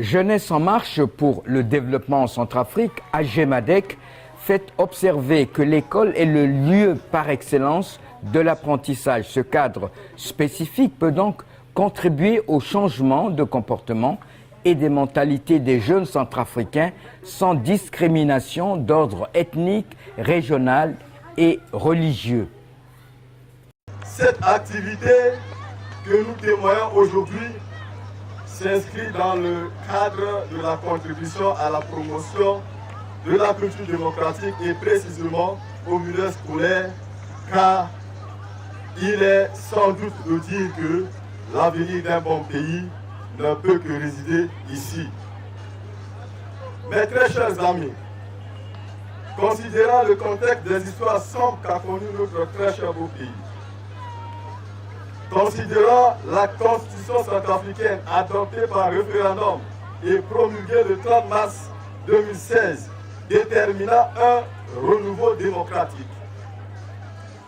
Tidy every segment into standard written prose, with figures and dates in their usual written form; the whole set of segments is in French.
Jeunesse en marche pour le développement en Centrafrique, AGEMADEC, fait observer que l'école est le lieu par excellence de l'apprentissage. Ce cadre spécifique peut donc contribuer au changement de comportement et des mentalités des jeunes centrafricains sans discrimination d'ordre ethnique, régional et religieux. Cette activité que nous témoignons aujourd'hui s'inscrit dans le cadre de la contribution à la promotion de la culture démocratique et précisément au milieu scolaire, car il est sans doute de dire que l'avenir d'un bon pays ne peut que résider ici. Mes très chers amis, considérant le contexte des histoires sombres qu'a connu notre très cher beau pays, considérant la constitution centrafricaine adoptée par référendum et promulguée le 30 mars 2016, déterminant un renouveau démocratique,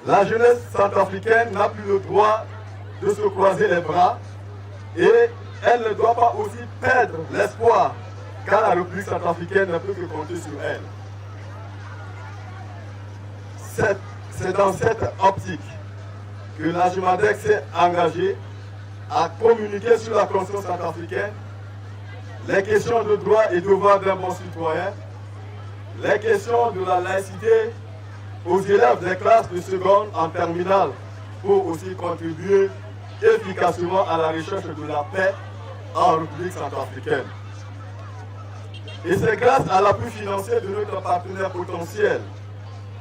la jeunesse centrafricaine n'a plus le droit de se croiser les bras et elle ne doit pas aussi perdre l'espoir, car la République centrafricaine ne peut que compter sur elle. C'est dans cette optique que l'AGEMADEC s'est engagé à communiquer sur la Constitution centrafricaine, les questions de droits et devoirs d'un bon citoyen, les questions de la laïcité aux élèves des classes de seconde en terminale pour aussi contribuer efficacement à la recherche de la paix en République centrafricaine. Et c'est grâce à l'appui financier de notre partenaire potentiel,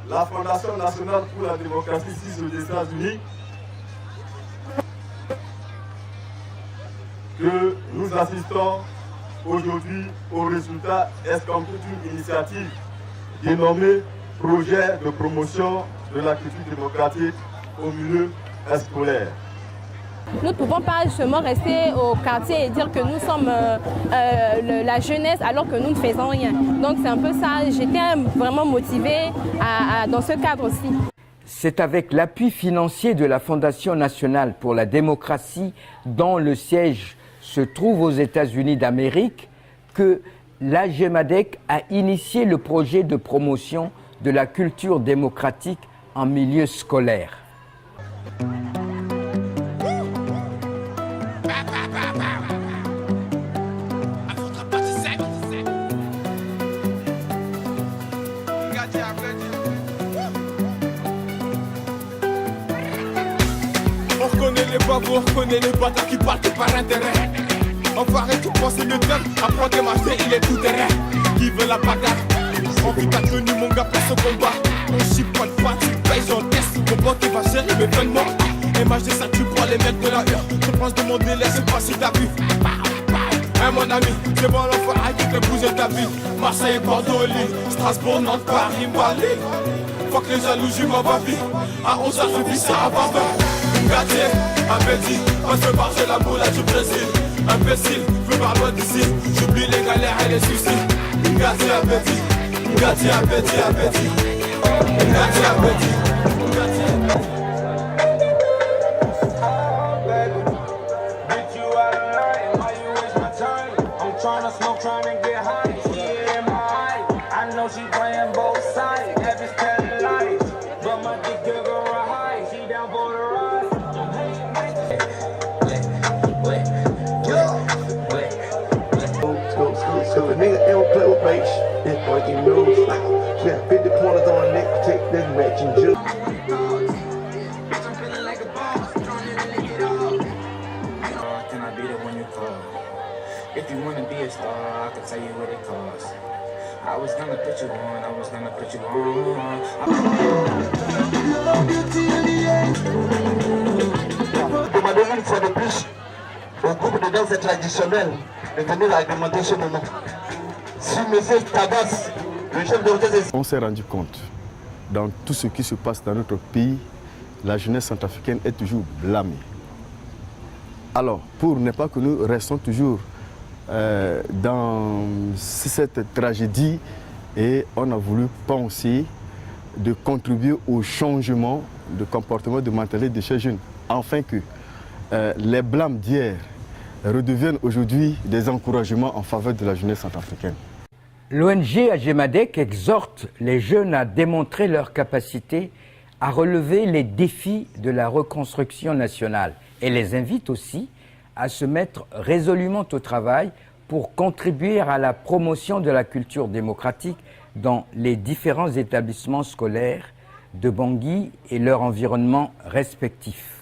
la Fondation nationale pour la démocratie des États-Unis, que nous assistons aujourd'hui au résultat escompté d'une initiative dénommée Projet de promotion de la culture démocratique au milieu scolaire. Nous ne pouvons pas seulement rester au quartier et dire que nous sommes la jeunesse alors que nous ne faisons rien. Donc c'est un peu ça, j'étais vraiment motivée dans ce cadre aussi. C'est avec l'appui financier de la Fondation nationale pour la démocratie, dont le siège se trouve aux États-Unis d'Amérique, que l'AGEMADEC a initié le projet de promotion de la culture démocratique en milieu scolaire. On reconnaît les babos, on reconnaît les bâtards qui partent par intérêt. Enfoiré qui pense le club, apprendre à marcher, il est tout terrain. Qui veut la bagarre? On vit ta tenue, mon gars, pour ce combat. On chipote pas, tu payes, j'encaisse. Mon qui va gérer mes vêtements. MHD, ça tue pour les mecs de la hure. Je pense de mon délai, c'est pas si t'as vu. Hein, mon ami, c'est bon l'enfant, qui fait bouger ta vie. Marseille, Bordeaux, Lille, Strasbourg, Nantes, Paris, Bali. Faut que les jaloux jouent ma vie. À 11h, je vis ça à Bamba. Gâté, appétit, on se barre, j'ai la boule du Brésil. Imbécile, je pars loin d'ici. J'oublie les galères et les soucis. Gâté, appétit. Gâté, appétit, appétit. Gâté, appétit. If you wanna be a star, I can tell you what it costs. I was gonna put you on, I was gonna put you on. Demandons une fois de plus au groupe de danse traditionnelle de venir agrémenter ce moment. Si M. Tabas, le chef d'orchestre... On s'est rendu compte, dans tout ce qui se passe dans notre pays, la jeunesse centrafricaine est toujours blâmée. Alors, pour ne pas que nous restons toujours dans cette tragédie, et on a voulu penser de contribuer au changement de comportement, de mentalité de ces jeunes, afin que les blâmes d'hier redeviennent aujourd'hui des encouragements en faveur de la jeunesse centrafricaine. L'ONG Agemadec exhorte les jeunes à démontrer leur capacité à relever les défis de la reconstruction nationale et les invite aussi à se mettre résolument au travail pour contribuer à la promotion de la culture démocratique dans les différents établissements scolaires de Bangui et leur environnement respectif.